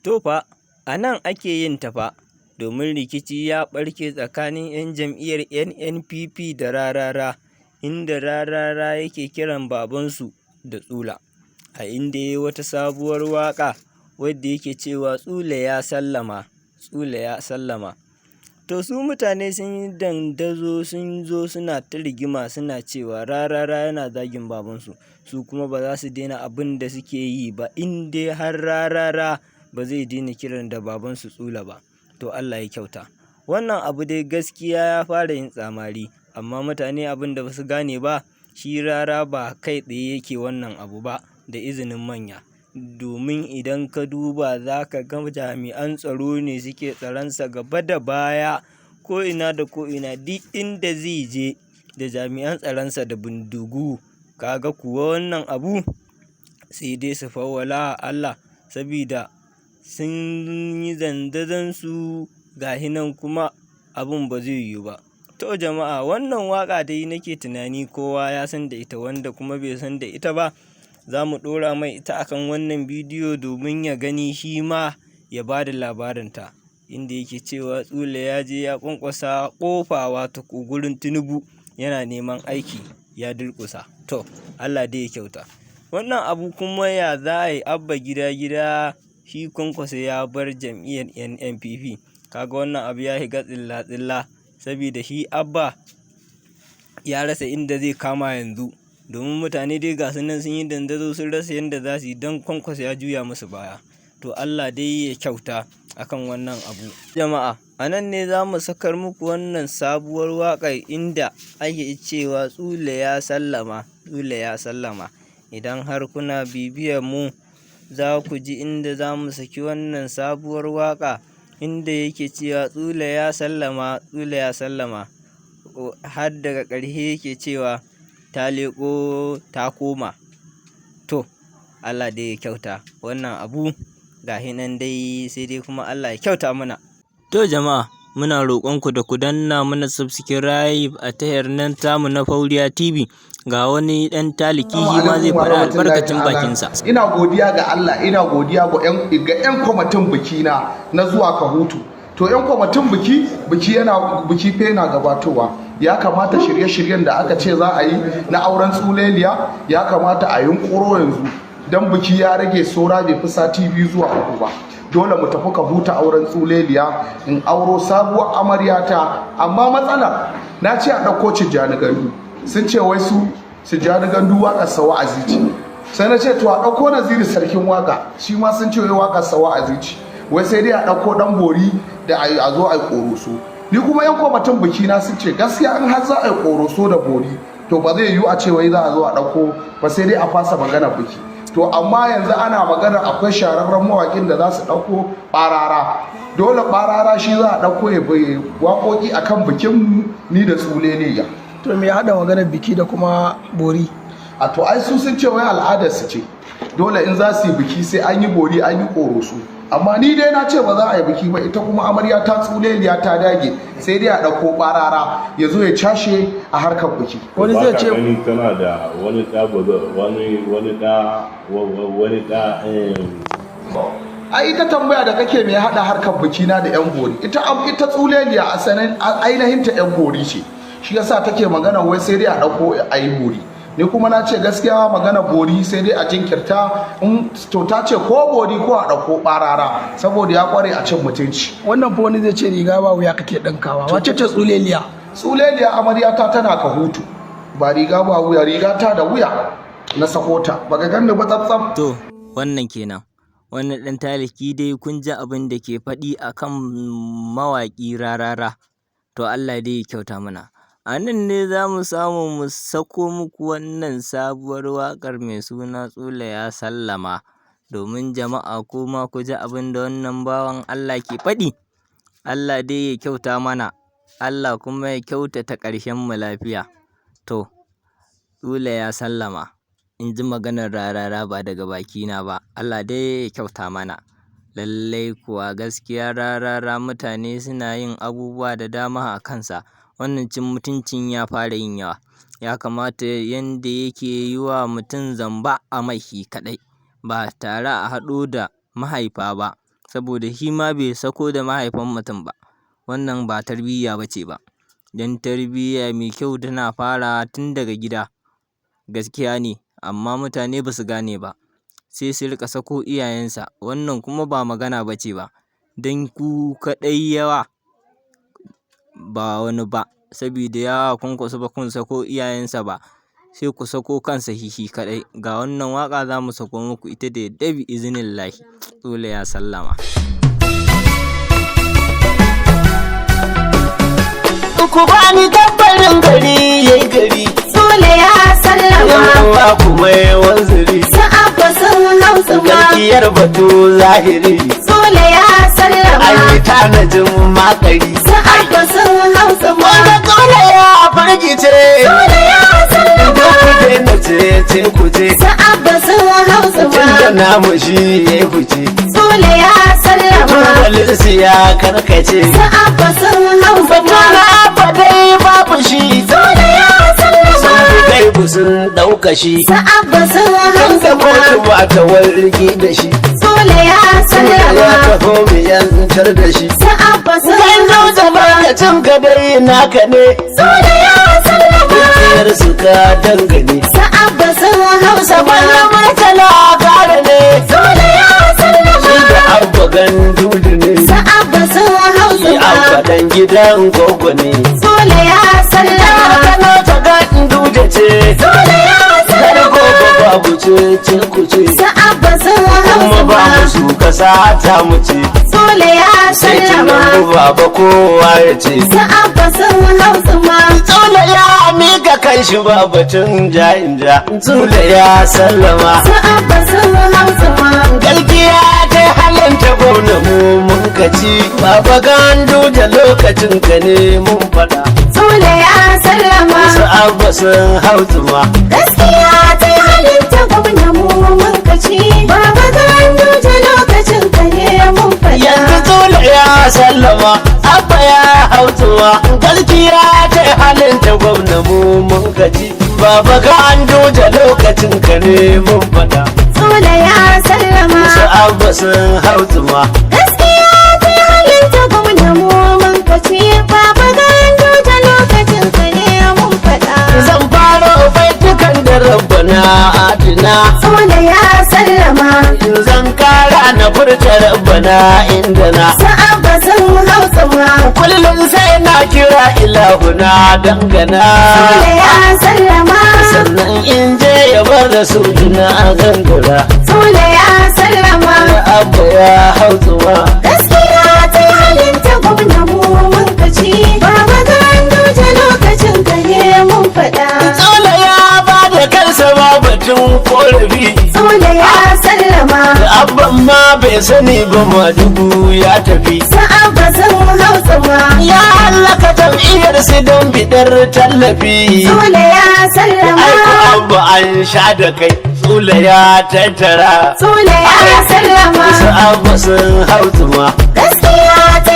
To fa, a nan ake yin ta fa, domin rikici ya ɓarke tsakanin 'yan jam'iyyar NNPP da Rarara, inda Rarara yake kiran babansu da Tsula, a inda ya yi wata sabuwar waƙa wadda yake cewa Tsula ya sallama, Tsula ya sallama. To su mutane sun yi dandazo sun zo suna ta rigima suna cewa Rarara yana zagin babansu, su kuma ba za su daina abin da suke yi ba in dai har Rarara ba zai daina kiran da babansu Tsula ba. To Allah ya kyauta. Wannan abu dai gaskiya ya fara yin tsamari, amma mutane abin da ba su gane ba, shi Rara ba kai tsaye yake wannan abu ba da izinin manya. Domin idan ka duba za ka ga jami'an tsaro ne suke tsaronsa gaba da baya, ko'ina da ko'ina, duk inda zai je da jami'an tsaronsa da bindigu. Kaga kuwa wannan abu sai dai su fawwala Allah, sabida sun yi dandazonsu ga hinan kuma abun ba zai yiwu ba. To jama'a, wannan waƙa dai nake tunani kowa ya san da ita, wanda kuma bai san da ita ba za mu ɗora mai ita akan wannan bidiyo domin ya gani shi ma ya ba da labarinta, inda yake cewa Tsula ya je ya ƙwanƙwasa ƙofa wato gurin Tinubu yana neman aiki ya durƙusa. To Allah dai ya kyauta. Wannan abu kuma ya za a yi Abba gida shi Kwankwaso ya bar jam'iyyar NNPP. Kaga wannan abu ya shiga tsilla-tsilla, saboda shi Abba ya rasa inda zai kama yanzu, domin mutane dai ga su nan sun yi dandazo sun rasa yadda za su yi don Kwankwaso ya juya musu baya. To Allah dai ya kyauta akan wannan abu. Jama'a, a nan ne za mu sakar muku wannan sabuwar waƙar inda ake cewa Tsula ya sallama, Tsula ya sallama. Idan har kuna bibiyar mu za ku ji inda za mu saki wannan sabuwar waƙa inda yake cewa Tsula ya sallama, Tsula ya sallama, har daga ƙarshe yake cewa ta leƙo ta koma. To Allah dai ya kyauta wannan abu ga hinan dai, sai dai kuma Allah ya kyauta mana. To jama'a, muna roƙonku da ku danna mana subscribe a tashar nan tamu na Fauriya TV. Ga wani ɗan taliki shi ma zai faɗi albarkacin bakinsa. Ina godiya ga Allah, ina godiya ga 'yan kwamitin biki na zuwa Kahutu. To 'yan kwamitin biki fa yana gabatowa. Ya kamata shirye-shiryen da aka ce za a yi na auren Tsuleliya ya kamata a yunƙuro yanzu, don biki ya rage saura bai fi sati 2 zuwa 3 ba. Dole mu tafi Kahutu auren Tsuleliya in auro sabuwar amaryata. Amma matsala na ce a ɗauko Tijjani Gandu, sun ce wai su Tijjani Gandu waƙarsa wa'azi ce. Sai na ce to a ɗauko Naziru sarkin waƙa, shi ma sun ce wai waƙarsa wa'azi ce. Wai sai dai a ɗauko ɗan bori da a zo a yi ƙoroso. Ni kuma 'yan kwamitin biki na sun ce gaskiya in har za a yi ƙoroso da bori to ba zai yiwu a ce wai za a zo a ɗauko ba, sai dai a fasa maganar biki. To amma yanzu ana maganar akwai shahararren mawaƙin da za su ɗauko Ɓarara. Dole Ɓarara shi za a ɗauko ya bai waƙoƙi akan bikin ni da Tsuleliya. To me ya haɗa maganar biki da kuma bori? A to ai su sun ce wai al'adar su ce, dole in za su yi biki sai an yi bori an yi ƙoroso. Amma ni dai na ce ba za a yi biki ba, ita kuma amarya ta Tsuleliya ta dage sai dai a ɗauko Ɓarara ya zo ya cashe a harkar biki. Wani zai ce gani tana da wani ɗa a ita tambaya da kake mai haɗa harkar biki na da 'yan bori. Ita Tsuleliya a sanin ainihin ta 'yan bori ce, shi yasa take magana wai sai dai a ɗauko a yi bori. Ni kuma na ce gaskiya magana bori sai dai a jinkirta, to ta ce ko bori ko a ɗauko Ɓarara saboda ya ƙware a cin mutunci. Wannan fa wani zai ce riga ba wuya kake ɗinkawa. Wace ce Tsuleliya? Tsuleliya amaryata tana Kahutu, ba riga ba wuya, riga ta da wuya na sakota, baka ganni ba tsaf. To wannan kenan, wannan ɗan taliki dai kun ji abin da ke faɗi akan mawaƙi Rarara. To Allah dai ya kyauta mana. A nan ne za mu samu mu sako muku wannan sabuwar waƙar mai suna Tsula ya sallama, domin jama'a kuma ku ji abin da wannan bawan Allah ke faɗi. Allah dai ya kyauta mana, Allah kuma ya kyautata ƙarshen mu lafiya. To, Tsula ya sallama, in ji maganar Rarara ba daga bakina ba. Allah dai ya kyauta mana. Lallai kuwa gaskiya Rarara mutane suna yin abubuwa da dama a kansa. Wannan cin mutuncin ya fara yin yawa. Ya kamata yanda yake yi wa mutum zamba a mai shi kaɗai, ba tare a haɗo da mahaifa ba, saboda shi ma bai sako da mahaifan mutum ba. Wannan ba tarbiyya ba ce ba. Don tarbiyya mai kyau tana farawa tun daga gida, gaskiya ne, amma mutane ba su gane ba. Sai su riƙa sako iyayensa, wannan kuma ba magana ba ce ba. Don ku kaɗai yawa ba wani ba, sabida yawa Kwankwaso ba kun sako iyayensa ba, sai ku sako kansa shi kaɗai. Ga wannan waƙa za mu sako muku ita da yardar bi'iznillahi. Sule ya sallama. Ku bani tabbarin gari yayi gari, Sule ya sallama. yawa kuma yawan zuri, Sa'abba sun hausa ma. gaskiyar batu zahiri, Sule ya sallama. an yi tanajin makari. Sa'abba sun hausa ma. Wanda Sule ya fargice, Sule ya sallama. ku daina ce ku je, Sa'abba sun hausa tun da ma. namu shi ya fice. Sule ya sallama. Tubalinsu ya karkace, Sa'abba sun hausa ma. tuna fadai babu shi. Sule ya sallama. Sun fi gaibu sun ɗauka shi, Sa'abba sun hausa da ma. kotu ba ta wargi da shi. Sule ya Ya sallama. taho mu yantar da shi. Sa'abba sun Kan zo hausa da ma. lokacin ka dai naka ne, Sule ya sallama. dukiyar su ka dangane. Sa'abba sun hausa ma. Wannan murtala gara ne, Sule ya sallama. shi da abba gandudu ne, Sa'abba sun hausa shi abba ma. dan gidan gogo ne. Sule ya sallama. Kano ta gandudu ce, Sule ya kar sallama. gogo babu ce kuce, Sa'abba sun kuma hausa ba ma. mu su kasa ta mu ce. Sule ya Sai sallama. tunan baba kowa ya ce. Sa'abba sun hausa ma. Tsula ya mika kan shi ba batun ja. Tsula ya sallama. Sa'abba sun hausa ma. Galgiya ta halanta gwamna mu mun kaci. Baba gandu da lokacin ka ne mun fada. Sule ya sallama. Su abba sun hautuma. Gaskiya ta halitta gwamna mu mun kaci. Baba gandu ta lokacin ka ne mun faɗa. Yanzu tsula ya sallama. Abba ya hautuma. Galgiya ta halanta gwamna mu mun kaci. Baba gandu da lokacin ka ne mun fada. Sule ya sallama. Su abba sun hautuma. Gaskiya ta halitta gwamna mu mun kaci. Baba gandu ta lokacin ka ne mun faɗa. Zan fara baitukan da rabbana adina. Sule ya sallama. Zan kara na furta rabbana indana. Sa'abba sun hausa ma. Kullum sai na kira ilahuna dangana. Sule ya sallama. Sannan in je ya bar da sojina a gangara. Sule ya sallama. Da abba ya hautsuwa. Gaskiya ta halitta gwamna mu mun kaci. Baba gandu ta lokacin ka ne mun faɗa. Tsola ya ba da kansa ba batun korafi. Sule ya sallama. Da abban ma bai sani ba madugu ya tafi. Sa'abba sun hausa ma. Ya hallaka jam'iyyar su don bidar tallafi. Sule ya sallama. Aiko abu an sha da kai, Sule ya tattara. Sule ya sallama. Su abu sun hautuma. Gaskiya ta